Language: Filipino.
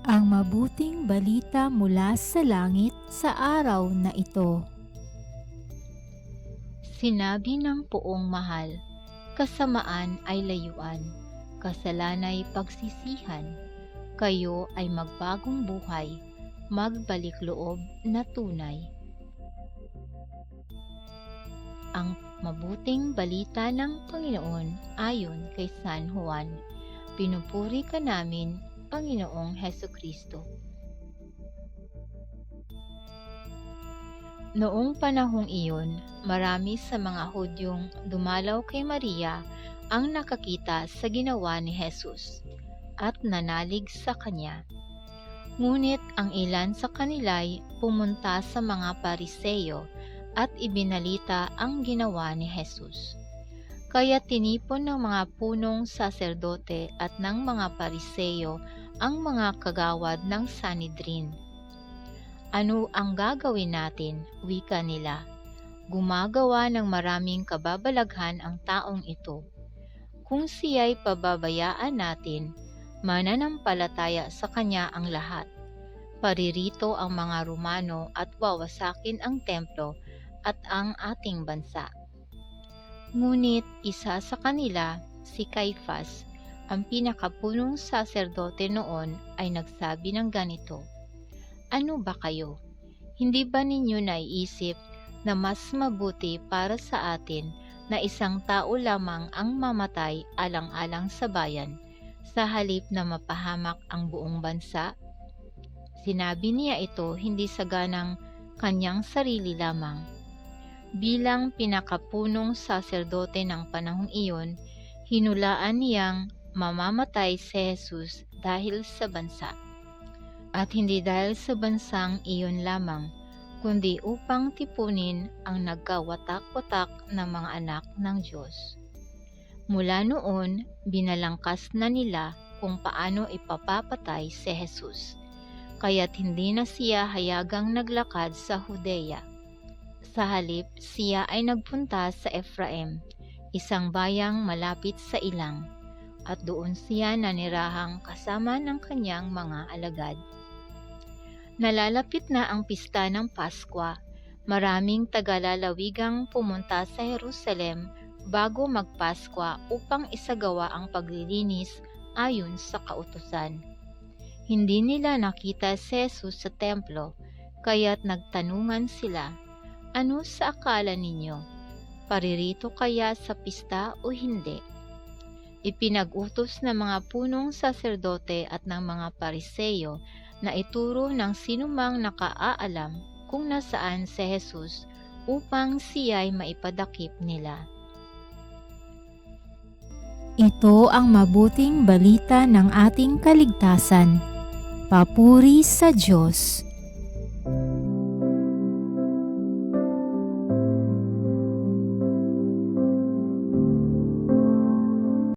Ang mabuting balita mula sa langit sa araw na ito. Sinabi ng Poong Mahal, kasamaan ay layuan, kasalanay pagsisihan. Kayo ay magbagong buhay, magbalik loob na tunay. Ang mabuting balita ng Panginoon ayon kay San Juan. Pinupuri ka namin, Panginoong Hesukristo. Noong panahong iyon, marami sa mga Hudyong dumalaw kay Maria ang nakakita sa ginawa ni Jesus at nanalig sa kanya. Ngunit ang ilan sa kanila'y pumunta sa mga Pariseyo at ibinalita ang ginawa ni Jesus. Kaya tinipon ng mga punong saserdote at ng mga Pariseyo ang mga kagawad ng Sanhedrin. Ano ang gagawin natin? Wika nila. Gumagawa ng maraming kababalaghan ang taong ito. Kung siya'y pababayaan natin, mananampalataya sa kanya ang lahat. Paririto ang mga Romano at wawasakin ang templo at ang ating bansa. Ngunit isa sa kanila, si Caifas, ang pinakapunong saserdote noon, ay nagsabi ng ganito, "Ano ba kayo? Hindi ba ninyo naiisip na mas mabuti para sa atin na isang tao lamang ang mamatay alang-alang sa bayan, sa halip na mapahamak ang buong bansa?" Sinabi niya ito hindi sa ganang kanyang sarili lamang. Bilang pinakapunong saserdote ng panahong iyon, hinulaan niyang mamamatay si Jesus dahil sa bansa. At hindi dahil sa bansang iyon lamang, kundi upang tipunin ang nagkawatak-watak na mga anak ng Diyos. Mula noon, binalangkas na nila kung paano ipapapatay si Jesus, kaya't hindi na siya hayagang naglakad sa Judea. Sa halip, siya ay nagpunta sa Ephraim, isang bayang malapit sa ilang, at doon siya nanirahang kasama ng kanyang mga alagad. Nalalapit na ang pista ng Paskwa. Maraming tagalalawigang pumunta sa Jerusalem bago magpaskwa upang isagawa ang paglilinis ayon sa kautusan. Hindi nila nakita si Jesus sa templo, kaya't nagtanungan sila, "Ano sa akala ninyo? Paririto kaya sa pista o hindi?" Ipinag-utos ng mga punong saserdote at ng mga Pariseyo na ituro ng sinumang nakaaalam kung nasaan si Jesus upang siya'y maipadakip nila. Ito ang mabuting balita ng ating kaligtasan. Papuri sa Diyos.